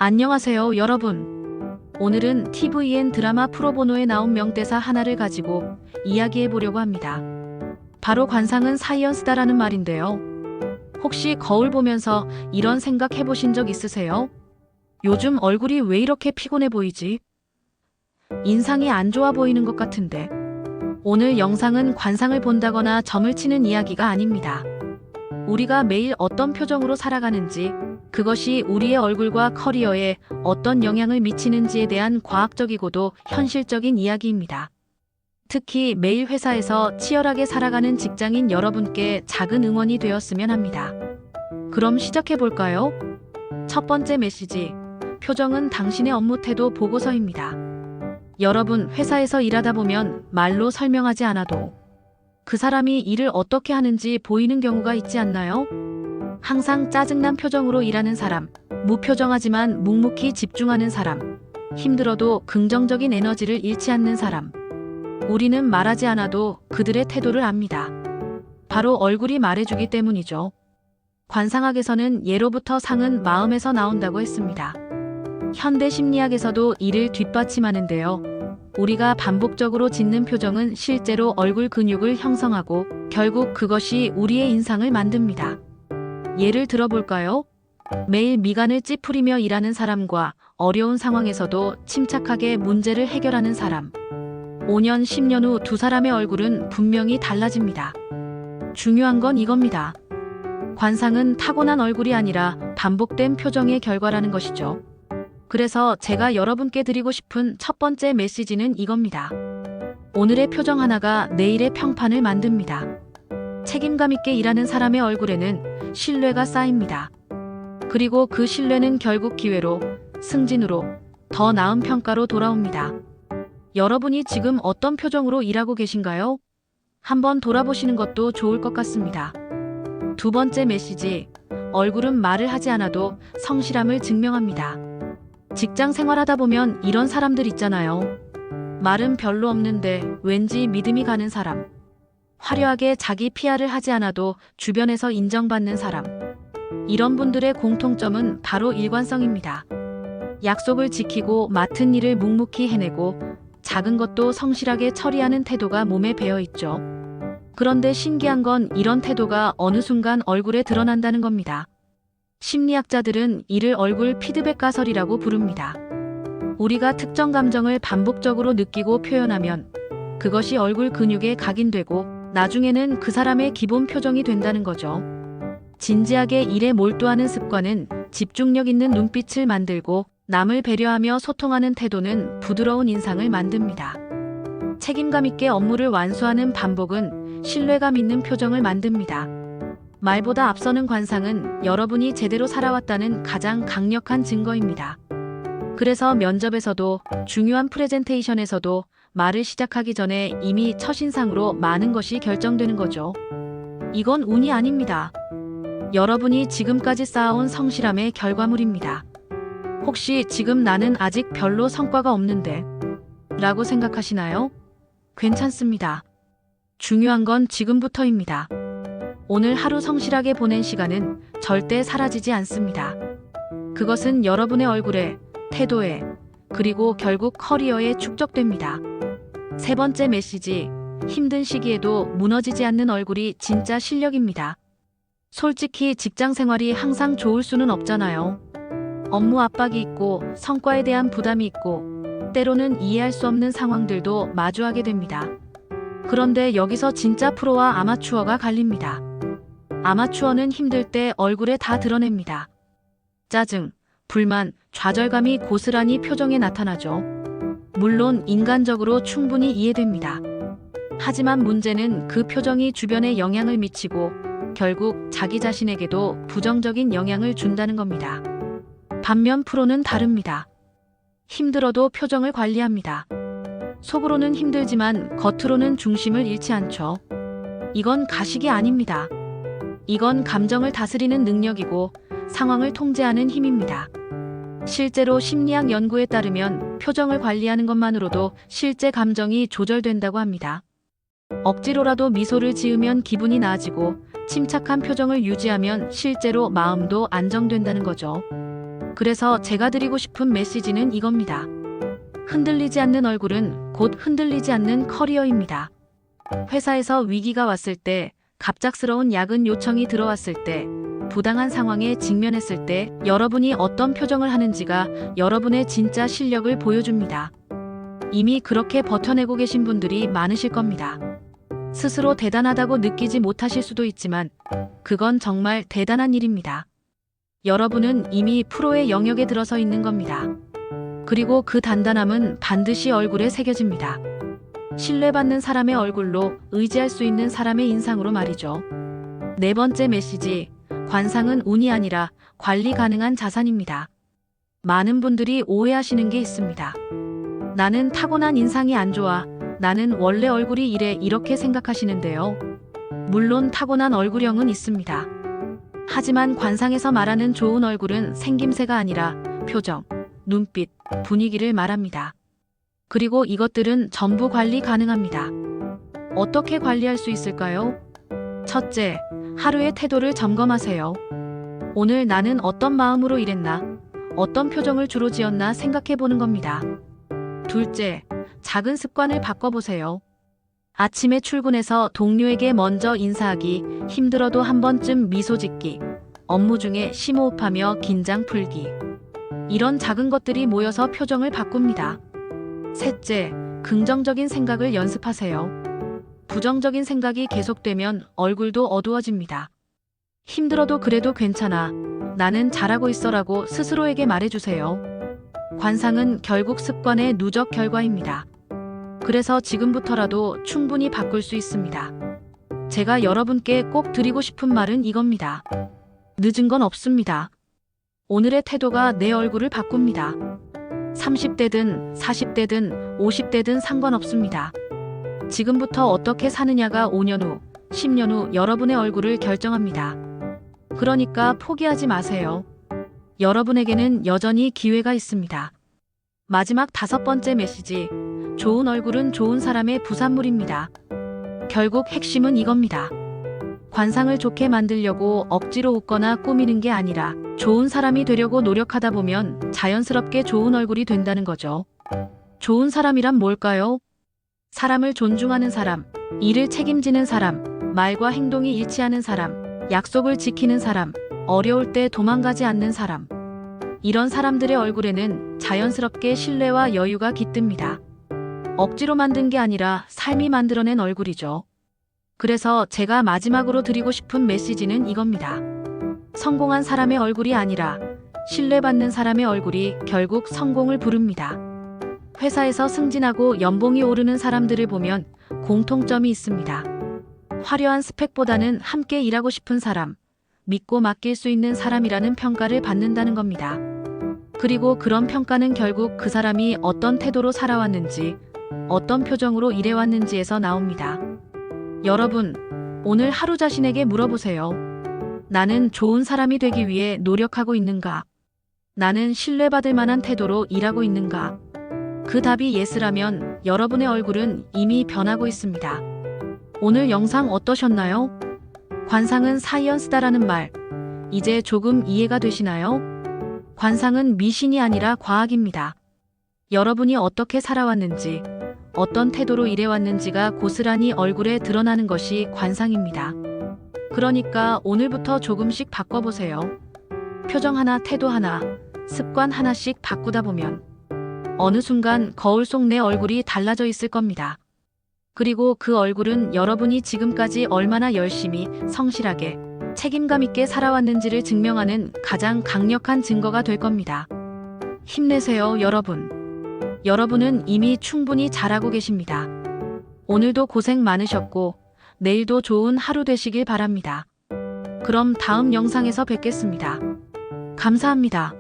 안녕하세요, 여러분. 오늘은 TVN 드라마 프로보노에 나온 명대사 하나를 가지고 이야기해 보려고 합니다. 바로 관상은 사이언스다라는 말인데요. 혹시 거울 보면서 이런 생각 해보신 적 있으세요? 요즘 얼굴이 왜 이렇게 피곤해 보이지? 인상이 안 좋아 보이는 것 같은데. 오늘 영상은 관상을 본다거나 점을 치는 이야기가 아닙니다. 우리가 매일 어떤 표정으로 살아가는지, 그것이 우리의 얼굴과 커리어에 어떤 영향을 미치는지에 대한 과학적이고도 현실적인 이야기입니다. 특히 매일 회사에서 치열하게 살아가는 직장인 여러분께 작은 응원이 되었으면 합니다. 그럼 시작해 볼까요? 첫 번째 메시지, 표정은 당신의 업무 태도 보고서입니다. 여러분, 회사에서 일하다 보면 말로 설명하지 않아도 그 사람이 일을 어떻게 하는지 보이는 경우가 있지 않나요? 항상 짜증난 표정으로 일하는 사람, 무표정하지만 묵묵히 집중하는 사람, 힘들어도 긍정적인 에너지를 잃지 않는 사람. 우리는 말하지 않아도 그들의 태도를 압니다. 바로 얼굴이 말해주기 때문이죠. 관상학에서는 예로부터 상은 마음에서 나온다고 했습니다. 현대 심리학에서도 이를 뒷받침하는데요. 우리가 반복적으로 짓는 표정은 실제로 얼굴 근육을 형성하고 결국 그것이 우리의 인상을 만듭니다. 예를 들어볼까요? 매일 미간을 찌푸리며 일하는 사람과 어려운 상황에서도 침착하게 문제를 해결하는 사람. 5년, 10년 후 두 사람의 얼굴은 분명히 달라집니다. 중요한 건 이겁니다. 관상은 타고난 얼굴이 아니라 반복된 표정의 결과라는 것이죠. 그래서 제가 여러분께 드리고 싶은 첫 번째 메시지는 이겁니다. 오늘의 표정 하나가 내일의 평판을 만듭니다. 책임감 있게 일하는 사람의 얼굴에는 신뢰가 쌓입니다. 그리고 그 신뢰는 결국 기회로, 승진으로, 더 나은 평가로 돌아옵니다. 여러분이 지금 어떤 표정으로 일하고 계신가요? 한번 돌아보시는 것도 좋을 것 같습니다. 두 번째 메시지, 얼굴은 말을 하지 않아도 성실함을 증명합니다. 직장 생활하다 보면 이런 사람들 있잖아요. 말은 별로 없는데 왠지 믿음이 가는 사람. 화려하게 자기 PR을 하지 않아도 주변에서 인정받는 사람. 이런 분들의 공통점은 바로 일관성입니다. 약속을 지키고 맡은 일을 묵묵히 해내고 작은 것도 성실하게 처리하는 태도가 몸에 배어 있죠. 그런데 신기한 건 이런 태도가 어느 순간 얼굴에 드러난다는 겁니다. 심리학자들은 이를 얼굴 피드백 가설이라고 부릅니다. 우리가 특정 감정을 반복적으로 느끼고 표현하면 그것이 얼굴 근육에 각인되고 나중에는 그 사람의 기본 표정이 된다는 거죠. 진지하게 일에 몰두하는 습관은 집중력 있는 눈빛을 만들고 남을 배려하며 소통하는 태도는 부드러운 인상을 만듭니다. 책임감 있게 업무를 완수하는 반복은 신뢰감 있는 표정을 만듭니다. 말보다 앞서는 관상은 여러분이 제대로 살아왔다는 가장 강력한 증거입니다. 그래서 면접에서도 중요한 프레젠테이션에서도 말을 시작하기 전에 이미 첫인상으로 많은 것이 결정되는 거죠. 이건 운이 아닙니다. 여러분이 지금까지 쌓아온 성실함의 결과물입니다. 혹시 지금 나는 아직 별로 성과가 없는데 라고 생각하시나요? 괜찮습니다. 중요한 건 지금부터입니다. 오늘 하루 성실하게 보낸 시간은 절대 사라지지 않습니다. 그것은 여러분의 얼굴에, 태도에, 그리고 결국 커리어에 축적됩니다. 세 번째 메시지, 힘든 시기에도 무너지지 않는 얼굴이 진짜 실력입니다. 솔직히 직장 생활이 항상 좋을 수는 없잖아요. 업무 압박이 있고 성과에 대한 부담이 있고 때로는 이해할 수 없는 상황들도 마주하게 됩니다. 그런데 여기서 진짜 프로와 아마추어가 갈립니다. 아마추어는 힘들 때 얼굴에 다 드러냅니다. 짜증, 불만, 좌절감이 고스란히 표정에 나타나죠. 물론 인간적으로 충분히 이해됩니다. 하지만 문제는 그 표정이 주변에 영향을 미치고 결국 자기 자신에게도 부정적인 영향을 준다는 겁니다. 반면 프로는 다릅니다. 힘들어도 표정을 관리합니다. 속으로는 힘들지만 겉으로는 중심을 잃지 않죠. 이건 가식이 아닙니다. 이건 감정을 다스리는 능력이고 상황을 통제하는 힘입니다. 실제로 심리학 연구에 따르면 표정을 관리하는 것만으로도 실제 감정이 조절된다고 합니다. 억지로라도 미소를 지으면 기분이 나아지고 침착한 표정을 유지하면 실제로 마음도 안정된다는 거죠. 그래서 제가 드리고 싶은 메시지는 이겁니다. 흔들리지 않는 얼굴은 곧 흔들리지 않는 커리어입니다. 회사에서 위기가 왔을 때, 갑작스러운 야근 요청이 들어왔을 때, 부당한 상황에 직면했을 때 여러분이 어떤 표정을 하는지가 여러분의 진짜 실력을 보여줍니다. 이미 그렇게 버텨내고 계신 분들이 많으실 겁니다. 스스로 대단하다고 느끼지 못하실 수도 있지만 그건 정말 대단한 일입니다. 여러분은 이미 프로의 영역에 들어서 있는 겁니다. 그리고 그 단단함은 반드시 얼굴에 새겨집니다. 신뢰받는 사람의 얼굴로, 의지할 수 있는 사람의 인상으로 말이죠. 네 번째 메시지, 관상은 운이 아니라 관리 가능한 자산입니다. 많은 분들이 오해하시는 게 있습니다. 나는 타고난 인상이 안 좋아, 나는 원래 얼굴이 이래, 이렇게 생각하시는데요. 물론 타고난 얼굴형은 있습니다. 하지만 관상에서 말하는 좋은 얼굴은 생김새가 아니라 표정, 눈빛, 분위기를 말합니다. 그리고 이것들은 전부 관리 가능합니다. 어떻게 관리할 수 있을까요? 첫째, 하루의 태도를 점검하세요. 오늘 나는 어떤 마음으로 일했나, 어떤 표정을 주로 지었나 생각해 보는 겁니다. 둘째, 작은 습관을 바꿔보세요. 아침에 출근해서 동료에게 먼저 인사하기, 힘들어도 한 번쯤 미소 짓기, 업무 중에 심호흡하며 긴장 풀기. 이런 작은 것들이 모여서 표정을 바꿉니다. 셋째, 긍정적인 생각을 연습하세요. 부정적인 생각이 계속되면 얼굴도 어두워집니다. 힘들어도 그래도 괜찮아, 나는 잘하고 있어라고 스스로에게 말해주세요. 관상은 결국 습관의 누적 결과입니다. 그래서 지금부터라도 충분히 바꿀 수 있습니다. 제가 여러분께 꼭 드리고 싶은 말은 이겁니다. 늦은 건 없습니다. 오늘의 태도가 내 얼굴을 바꿉니다. 30대든 40대든 50대든 상관없습니다. 지금부터 어떻게 사느냐가 5년 후, 10년 후 여러분의 얼굴을 결정합니다. 그러니까 포기하지 마세요. 여러분에게는 여전히 기회가 있습니다. 마지막 다섯 번째 메시지, 좋은 얼굴은 좋은 사람의 부산물입니다. 결국 핵심은 이겁니다. 관상을 좋게 만들려고 억지로 웃거나 꾸미는 게 아니라 좋은 사람이 되려고 노력하다 보면 자연스럽게 좋은 얼굴이 된다는 거죠. 좋은 사람이란 뭘까요? 사람을 존중하는 사람, 일을 책임지는 사람, 말과 행동이 일치하는 사람, 약속을 지키는 사람, 어려울 때 도망가지 않는 사람. 이런 사람들의 얼굴에는 자연스럽게 신뢰와 여유가 깃듭니다. 억지로 만든 게 아니라 삶이 만들어낸 얼굴이죠. 그래서 제가 마지막으로 드리고 싶은 메시지는 이겁니다. 성공한 사람의 얼굴이 아니라 신뢰받는 사람의 얼굴이 결국 성공을 부릅니다. 회사에서 승진하고 연봉이 오르는 사람들을 보면 공통점이 있습니다. 화려한 스펙보다는 함께 일하고 싶은 사람, 믿고 맡길 수 있는 사람이라는 평가를 받는다는 겁니다. 그리고 그런 평가는 결국 그 사람이 어떤 태도로 살아왔는지, 어떤 표정으로 일해왔는지에서 나옵니다. 여러분, 오늘 하루 자신에게 물어보세요. 나는 좋은 사람이 되기 위해 노력하고 있는가? 나는 신뢰받을 만한 태도로 일하고 있는가? 그 답이 예스라면 여러분의 얼굴은 이미 변하고 있습니다. 오늘 영상 어떠셨나요? 관상은 사이언스다라는 말, 이제 조금 이해가 되시나요? 관상은 미신이 아니라 과학입니다. 여러분이 어떻게 살아왔는지, 어떤 태도로 일해왔는지가 고스란히 얼굴에 드러나는 것이 관상입니다. 그러니까 오늘부터 조금씩 바꿔보세요. 표정 하나, 태도 하나, 습관 하나씩 바꾸다 보면 어느 순간 거울 속 내 얼굴이 달라져 있을 겁니다. 그리고 그 얼굴은 여러분이 지금까지 얼마나 열심히, 성실하게, 책임감 있게 살아왔는지를 증명하는 가장 강력한 증거가 될 겁니다. 힘내세요, 여러분. 여러분은 이미 충분히 잘하고 계십니다. 오늘도 고생 많으셨고, 내일도 좋은 하루 되시길 바랍니다. 그럼 다음 영상에서 뵙겠습니다. 감사합니다.